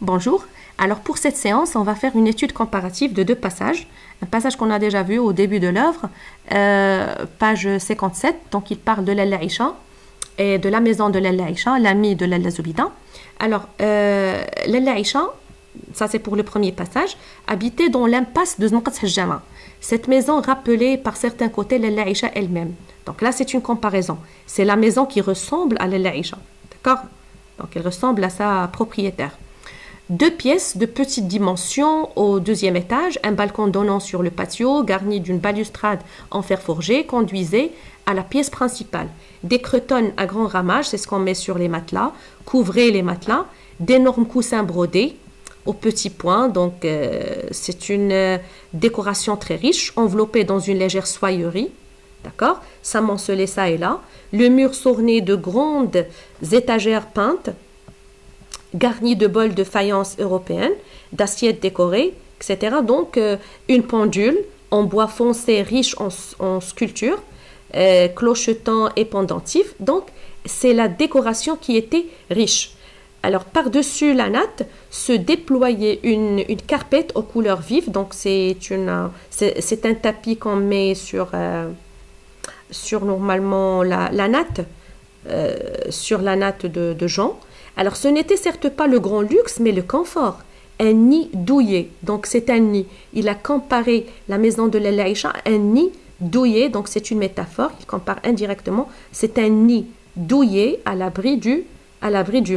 Bonjour. Alors pour cette séance, on va faire une étude comparative de deux passages. Un passage qu'on a déjà vu au début de l'œuvre, page 57. Donc il parle de Lalla Aïcha et de la maison de Lalla Aïcha, l'amie de Lalla Zoubida. Alors Lalla Aïcha, ça c'est pour le premier passage, habitait dans l'impasse de Znqat Hajjama. Cette maison rappelait par certains côtés Lalla Aïcha elle-même. Donc là c'est une comparaison. C'est la maison qui ressemble à Lalla Aïcha. D'accord? Donc elle ressemble à sa propriétaire. Deux pièces de petite dimension au deuxième étage, un balcon donnant sur le patio, garni d'une balustrade en fer forgé, conduisait à la pièce principale. Des cretonnes à grand ramage, c'est ce qu'on met sur les matelas, couvraient les matelas, d'énormes coussins brodés aux petits points, donc c'est une décoration très riche, enveloppée dans une légère soyerie, d'accord, s'amoncelait ça et là, le mur s'ornait de grandes étagères peintes, garni de bols de faïence européenne, d'assiettes décorées, etc. Donc, une pendule en bois foncé riche en sculptures, clochetant et pendentifs. Donc, c'est la décoration qui était riche. Alors, par-dessus la natte se déployait une carpette aux couleurs vives. Donc, c'est un tapis qu'on met sur normalement la natte, sur la natte de jonc. Alors, ce n'était certes pas le grand luxe, mais le confort. Un nid douillet, donc c'est un nid. Il a comparé la maison de Lalla Aïcha à un nid douillet, donc c'est une métaphore, il compare indirectement. C'est un nid douillet à l'abri du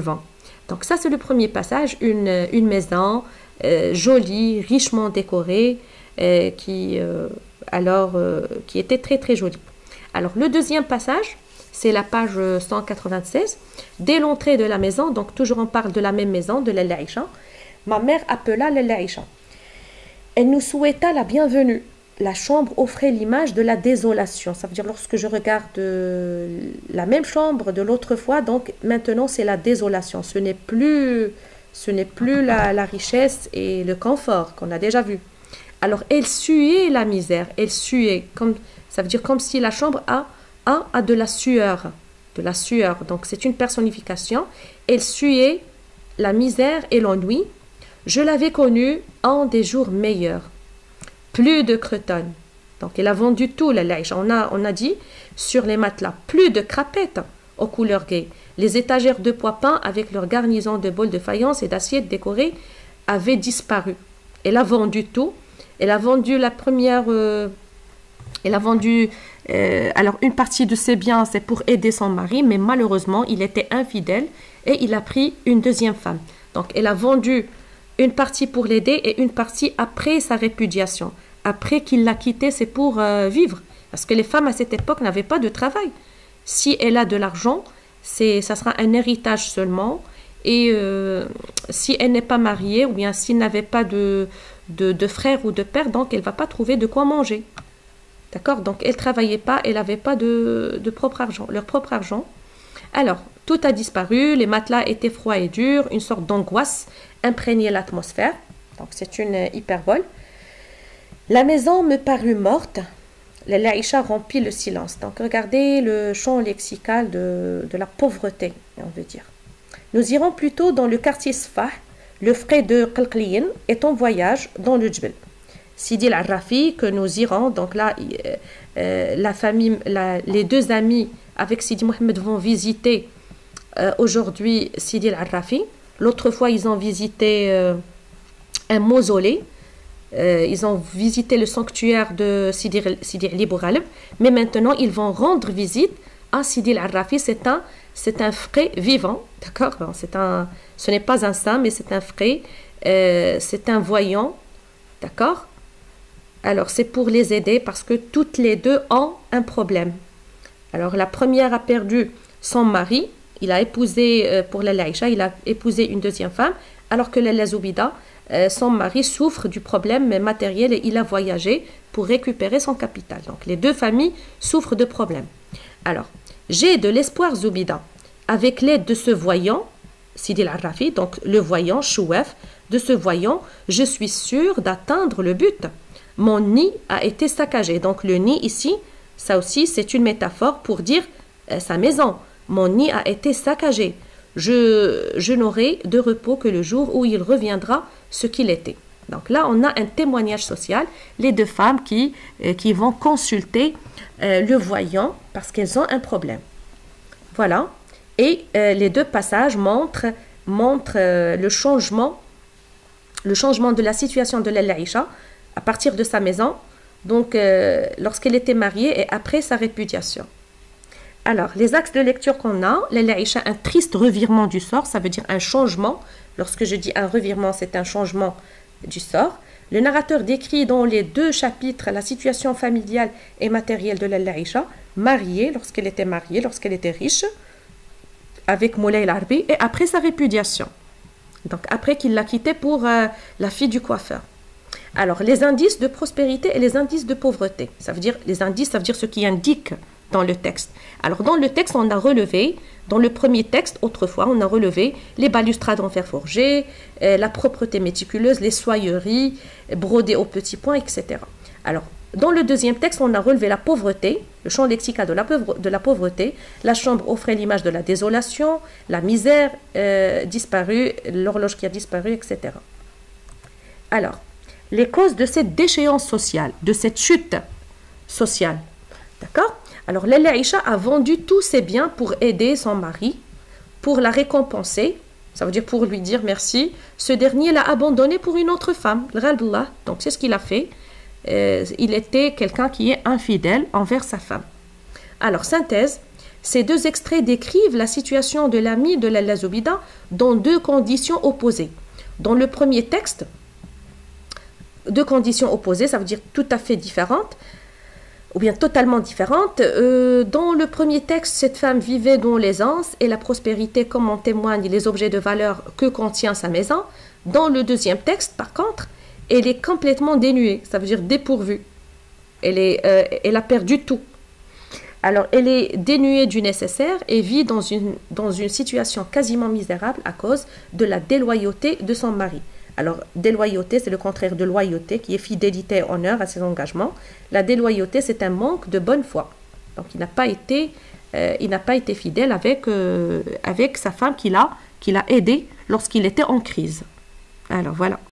vent. Donc ça, c'est le premier passage, une maison jolie, richement décorée, qui était très très jolie. Alors, le deuxième passage, c'est la page 196. Dès l'entrée de la maison, donc toujours on parle de la même maison, de Lalla Aïcha, ma mère appela Lalla Aïcha. Elle nous souhaita la bienvenue. La chambre offrait l'image de la désolation. Ça veut dire lorsque je regarde la même chambre de l'autre fois, donc maintenant c'est la désolation. Ce n'est plus la richesse et le confort qu'on a déjà vu. Alors elle suait la misère, elle suait, ça veut dire comme si la chambre a de la sueur, donc c'est une personnification. Elle suait la misère et l'ennui. Je l'avais connue en des jours meilleurs. Plus de cretonnes. Donc elle a vendu tout, la Aïcha. On a dit sur les matelas, plus de crapettes aux couleurs gaies. Les étagères de pois peints avec leur garnison de bols de faïence et d'assiettes décorées avaient disparu. Elle a vendu tout. Elle a vendu la première... Elle a vendu, alors une partie de ses biens, c'est pour aider son mari, mais malheureusement, il était infidèle et il a pris une deuxième femme. Donc, elle a vendu une partie pour l'aider et une partie après sa répudiation. Après qu'il l'a quitté, c'est pour vivre. Parce que les femmes à cette époque n'avaient pas de travail. Si elle a de l'argent, ça sera un héritage seulement. Et si elle n'est pas mariée ou bien s'il n'avait pas de frère ou de père, donc elle ne va pas trouver de quoi manger. D'accord? Donc, elle ne travaillait pas, elle n'avait pas de propre argent, leur propre argent. Alors, tout a disparu, les matelas étaient froids et durs, une sorte d'angoisse imprégnait l'atmosphère. Donc, c'est une hyperbole. La maison me parut morte. Lalla Aïcha remplit le silence. Donc, regardez le champ lexical de la pauvreté, on veut dire. Nous irons plutôt dans le quartier Sfah. Le frère de Qalqliyin est en voyage dans le Djbel. Sidi al-Arrafi, que nous irons, donc là, la famille, les deux amis avec Sidi Mohamed vont visiter aujourd'hui Sidi al-Arrafi. L'autre fois, ils ont visité un mausolée. Ils ont visité le sanctuaire de Sidi Ali Bougaleb. Mais maintenant, ils vont rendre visite à Sidi al-Arrafi. C'est un frère vivant, d'accord? Ce n'est pas un saint, mais c'est un frère. C'est un voyant, d'accord? Alors, c'est pour les aider parce que toutes les deux ont un problème. Alors, la première a perdu son mari. Il a épousé, pour Lalla Aïcha, il a épousé une deuxième femme. Alors que Lalla Zoubida, son mari souffre du problème matériel et il a voyagé pour récupérer son capital. Donc, les deux familles souffrent de problèmes. Alors, j'ai de l'espoir, Zoubida. Avec l'aide de ce voyant, Sidi al-Arrafi, donc le voyant, Chouef, de ce voyant, je suis sûre d'atteindre le but. Mon nid a été saccagé. Donc le nid ici, ça aussi c'est une métaphore pour dire sa maison. Mon nid a été saccagé. je n'aurai de repos que le jour où il reviendra ce qu'il était. Donc là, on a un témoignage social, les deux femmes qui vont consulter le voyant parce qu'elles ont un problème. Voilà. Et les deux passages montrent le changement de la situation de Aïcha à partir de sa maison, donc lorsqu'elle était mariée et après sa répudiation. Alors, les axes de lecture qu'on a, Aïcha, un triste revirement du sort, ça veut dire un changement. Lorsque je dis un revirement, c'est un changement du sort. Le narrateur décrit dans les deux chapitres la situation familiale et matérielle de Aïcha, mariée, lorsqu'elle était riche, avec Moulay al-Arbi, et après sa répudiation. Donc, après qu'il l'a quittée pour la fille du coiffeur. Alors, les indices de prospérité et les indices de pauvreté. Les indices, ça veut dire ce qui indique dans le texte. Alors, dans le texte, on a relevé, dans le premier texte, autrefois, on a relevé les balustrades en fer forgé, la propreté méticuleuse, les soyeries, brodées au petit point, etc. Alors, dans le deuxième texte, on a relevé la pauvreté, le champ lexical de la pauvreté. La chambre offrait l'image de la désolation, la misère disparue, l'horloge qui a disparu, etc. Alors, les causes de cette déchéance sociale, de cette chute sociale. D'accord? Alors, Aïcha a vendu tous ses biens pour aider son mari, pour la récompenser, ça veut dire pour lui dire merci. Ce dernier l'a abandonné pour une autre femme, donc c'est ce qu'il a fait. Il était quelqu'un qui est infidèle envers sa femme. Alors, synthèse, ces deux extraits décrivent la situation de l'ami de Lalla Zoubida dans deux conditions opposées. Dans le premier texte, deux conditions opposées, ça veut dire tout à fait différentes, ou bien totalement différentes. Dans le premier texte, cette femme vivait dans l'aisance et la prospérité, comme en témoignent les objets de valeur que contient sa maison. Dans le deuxième texte, par contre, elle est complètement dénuée, ça veut dire dépourvue. Elle a perdu tout. Alors, elle est dénuée du nécessaire et vit dans une situation quasiment misérable à cause de la déloyauté de son mari. Alors, déloyauté, c'est le contraire de loyauté, qui est fidélité et honneur à ses engagements. La déloyauté, c'est un manque de bonne foi. Donc, il n'a pas été fidèle avec sa femme qu'il a aidé lorsqu'il était en crise. Alors, voilà.